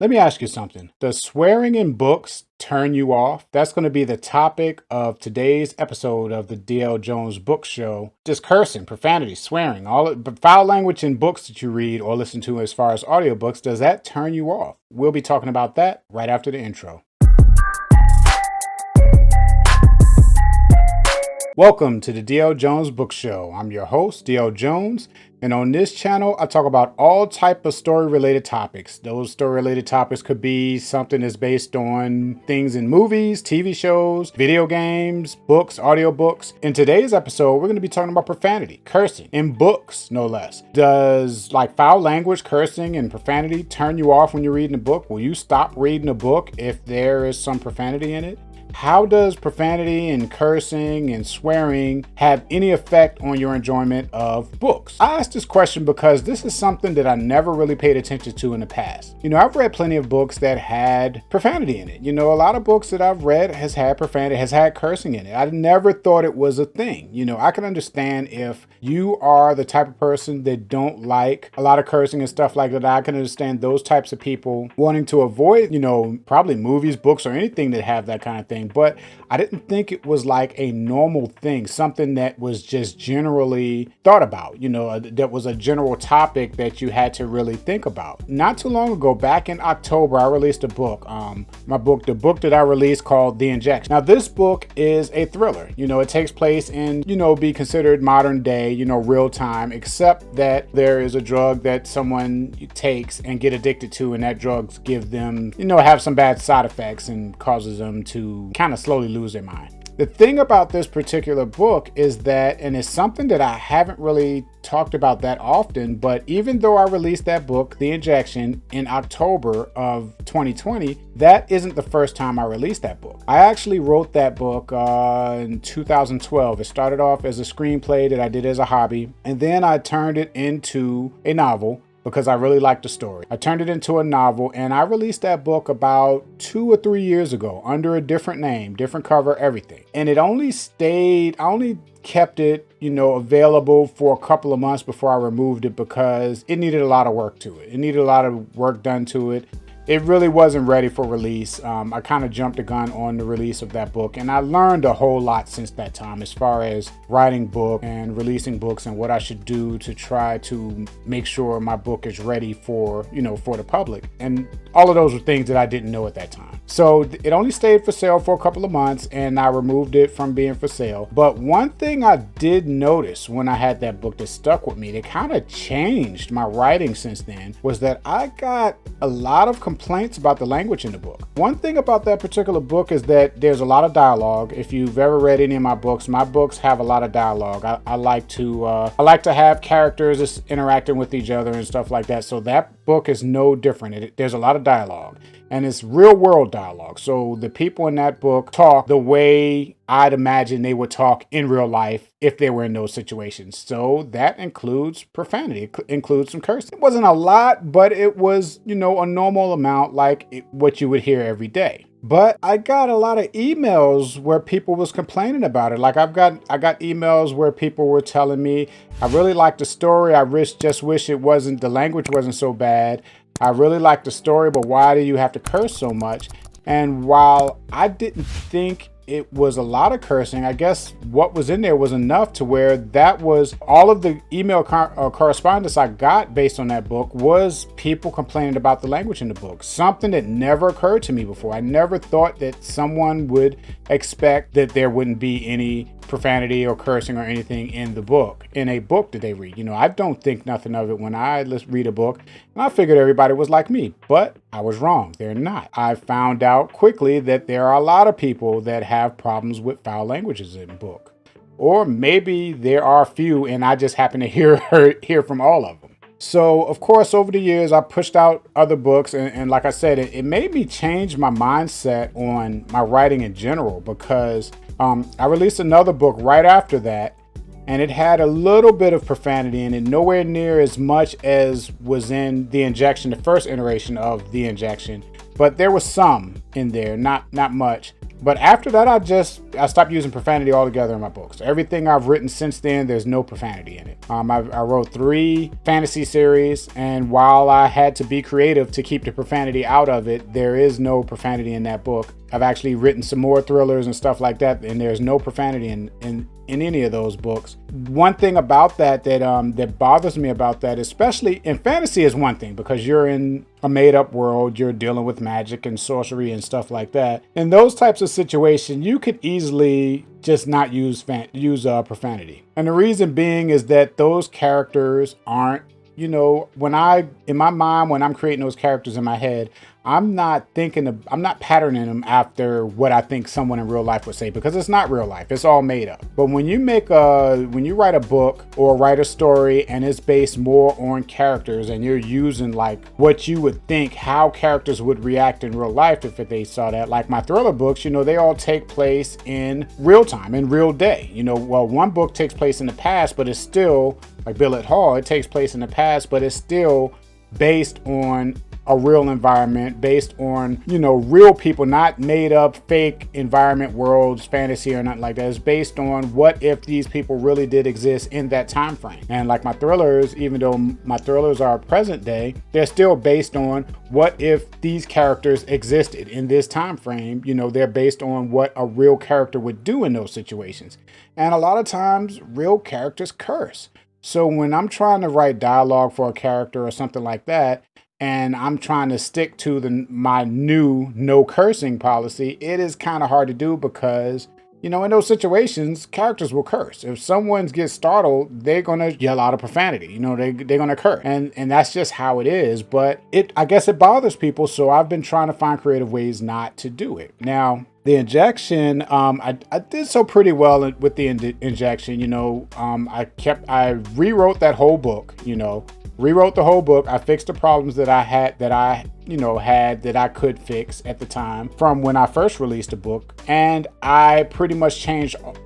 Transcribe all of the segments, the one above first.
Let me ask you something. Does swearing in books turn you off? That's going to be the topic of today's episode of the DL Jones Book Show. Just cursing, profanity, swearing, but foul language in books that you read or listen to as far as audiobooks, does that turn you off? We'll be talking about that right after the intro. Welcome to the DL Jones Book Show. I'm your host, DL Jones, and on this channel, I talk about all type of story-related topics. Those story-related topics could be something that's based on things in movies, TV shows, video games, books, audiobooks. In today's episode, we're going to be talking about profanity, cursing, in books, no less. Does foul language, cursing, and profanity turn you off when you're reading a book? Will you stop reading a book if there is some profanity in it? How does profanity and cursing and swearing have any effect on your enjoyment of books? I asked this question because this is something that I never really paid attention to in the past. I've read plenty of books that had profanity in it. A lot of books that I've read has had profanity, has had cursing in it. I never thought it was a thing. I can understand if you are the type of person that don't like a lot of cursing and stuff like that. I can understand those types of people wanting to avoid, probably movies, books, or anything that have that kind of thing. But I didn't think it was like a normal thing, something that was just generally thought about, that was a general topic that you had to really think about. Not too long ago, back in October, I released a book, the book that I released called The Injection. Now, this book is a thriller. It takes place in, be considered modern day, real time, except that there is a drug that someone takes and get addicted to, and that drugs give them, have some bad side effects and causes them to kind of slowly lose their mind. The thing about this particular book is that, and it's something that I haven't really talked about that often, but even though I released that book, The Injection, in October of 2020, that isn't the first time I released that book. I actually wrote that book in 2012. It started off as a screenplay that I did as a hobby, and then I turned it into a novel because I really liked the story. I turned it into a novel, and I released that book about 2 or 3 years ago under a different name, different cover, everything. And I only kept it, available for a couple of months before I removed it because it needed a lot of work to it. It needed a lot of work done to it. It really wasn't ready for release. I kind of jumped the gun on the release of that book, and I learned a whole lot since that time as far as writing book and releasing books and what I should do to try to make sure my book is ready for, for the public. And all of those were things that I didn't know at that time. So it only stayed for sale for a couple of months, and I removed it from being for sale. But one thing I did notice when I had that book that stuck with me, that kind of changed my writing since then, was that I got a lot of complaints about the language in the book. One thing about that particular book is that there's a lot of dialogue. If you've ever read any of my books have a lot of dialogue. I like to have characters just interacting with each other and stuff like that. So that book is no different. There's a lot of dialogue, and it's real world dialogue. So the people in that book talk the way I'd imagine they would talk in real life if they were in those situations. So that includes profanity. It includes some cursing. It wasn't a lot, but it was, a normal amount like what you would hear every day. But I got a lot of emails where people was complaining about it. I got emails where people were telling me, I really liked the story. I just wish the language wasn't so bad. I really liked the story, but why do you have to curse so much? And while I didn't think it was a lot of cursing, I guess what was in there was enough to where that was all of the email correspondence I got based on that book was people complaining about the language in the book. Something that never occurred to me before. I never thought that someone would expect that there wouldn't be any profanity or cursing or anything in a book that they read. I don't think nothing of it when I read a book, and I figured everybody was like me, but I was wrong. They're not. I found out quickly that there are a lot of people that have problems with foul languages in book, or maybe there are a few and I just happen to hear from all of them. So, of course, over the years, I pushed out other books, and like I said, it made me change my mindset on my writing in general, because I released another book right after that, and it had a little bit of profanity in it, nowhere near as much as was in The Injection, the first iteration of The Injection, but there was some in there, not much. But after that, I stopped using profanity altogether in my books. Everything I've written since then, there's no profanity in it. I wrote 3 fantasy series, and while I had to be creative to keep the profanity out of it, there is no profanity in that book. I've actually written some more thrillers and stuff like that, and there's no profanity in any of those books. One thing about that bothers me about that, especially in fantasy, is one thing, because you're in a made-up world, you're dealing with magic and sorcery and stuff like that. In those types of situations, you could easily just not use profanity. And the reason being is that those characters aren't, in my mind, when I'm creating those characters in my head, I'm not patterning them after what I think someone in real life would say, because it's not real life. It's all made up. But when you write a book or write a story and it's based more on characters, and you're using like what you would think how characters would react in real life if they saw that, like my thriller books, they all take place in real time, in real day. One book takes place in the past, but it's still like Billet Hall. It takes place in the past, but it's still based on a real environment, based on, real people, not made up fake environment worlds, fantasy or nothing like that. It's based on what if these people really did exist in that time frame. And like my thrillers, even though my thrillers are present day, they're still based on what if these characters existed in this time frame. They're based on what a real character would do in those situations. And a lot of times real characters curse. So when I'm trying to write dialogue for a character or something like that, and I'm trying to stick to my new no cursing policy, it is kind of hard to do because, in those situations, characters will curse. If someone gets startled, they're going to yell out a profanity. They're going to curse. And that's just how it is. But I guess it bothers people. So I've been trying to find creative ways not to do it. Now, the injection, I did so pretty well with the injection. I rewrote that whole book, rewrote the whole book. I fixed the problems that I had that I could fix at the time from when I first released the book. And I pretty much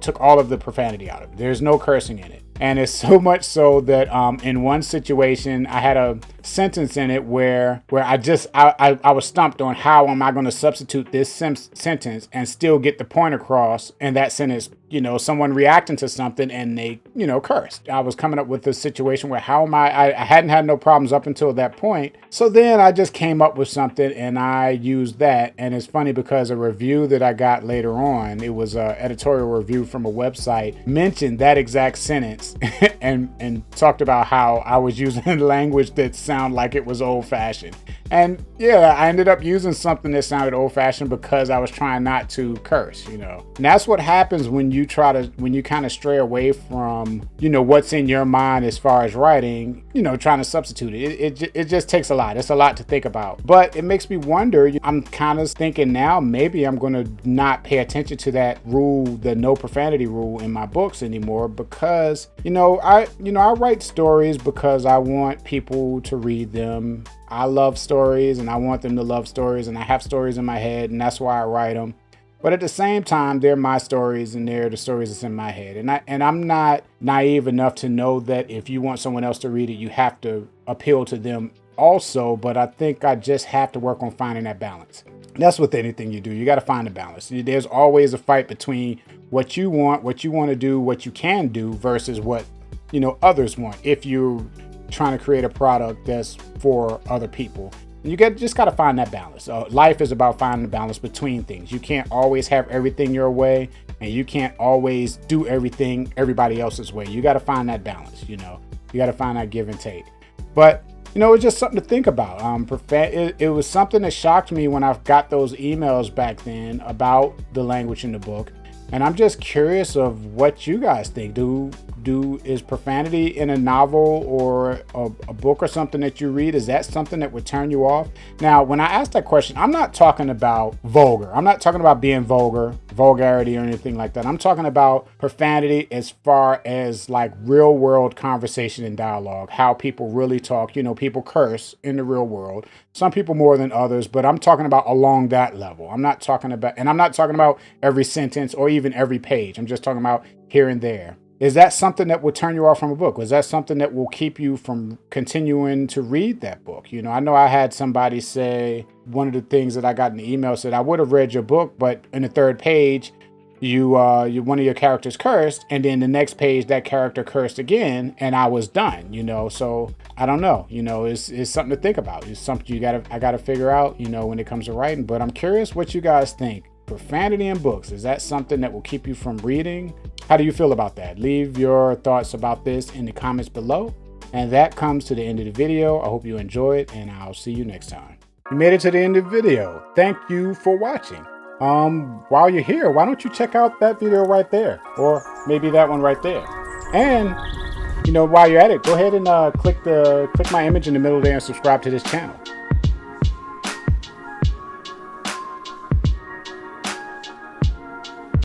took all of the profanity out of it. There's no cursing in it. And it's so much so that in one situation, I had a sentence in it where I was stumped on how am I going to substitute this sentence and still get the point across in that sentence. Someone reacting to something and they, cursed. I was coming up with a situation where I hadn't had no problems up until that point. So then I just came up with something and I used that. And it's funny because a review that I got later on, it was an editorial review from a website, mentioned that exact sentence and talked about how I was using language that sounded like it was old fashioned. And yeah, I ended up using something that sounded old fashioned because I was trying not to curse, And that's what happens when you kind of stray away from, what's in your mind as far as writing, trying to substitute it. It just takes a lot. It's a lot to think about. But it makes me wonder, I'm kind of thinking now, maybe I'm going to not pay attention to that rule, the no profanity rule in my books anymore, because, I write stories because I want people to read them. I love stories and I want them to love stories, and I have stories in my head, and that's why I write them. But at the same time, they're my stories and they're the stories that's in my head. And I'm not naive enough to know that if you want someone else to read it, you have to appeal to them also. But I think I just have to work on finding that balance. That's with anything you do. You got to find a balance. There's always a fight between what you want to do, what you can do versus what, others want. If you're trying to create a product that's for other people. You just got to find that balance. Life is about finding the balance between things. You can't always have everything your way, and you can't always do everything everybody else's way. You got to find that balance, You got to find that give and take. But, it's just something to think about. It was something that shocked me when I got those emails back then about the language in the book. And I'm just curious of what you guys think. Is profanity in a novel or a book or something that you read, is that something that would turn you off? Now, when I ask that question, I'm not talking about vulgar. I'm not talking about being vulgarity or anything like that. I'm talking about profanity as far as like real world conversation and dialogue, how people really talk. People curse in the real world. Some people more than others, but I'm talking about along that level. I'm not talking about every sentence or even every page. I'm just talking about here and there. Is that something that will turn you off from a book? Was that something that will keep you from continuing to read that book? You know, I know I had somebody say, one of the things that I got in the email said, I would have read your book, but in the third page, one of your characters cursed, and then the next page that character cursed again, and I was done, you know. So I don't know, you know, it's something to think about. It's something I gotta figure out, you know, when it comes to writing. But I'm curious what you guys think. Profanity in books, is that something that will keep you from reading? How do you feel about that? Leave your thoughts about this in the comments below. And that comes to the end of the video. I hope you enjoy it, and I'll see you next time. You made it to the end of the video. Thank you for watching. While you're here, why don't you check out that video right there, or maybe that one right there. And you know, while you're at it, go ahead and click my image in the middle there and subscribe to this channel.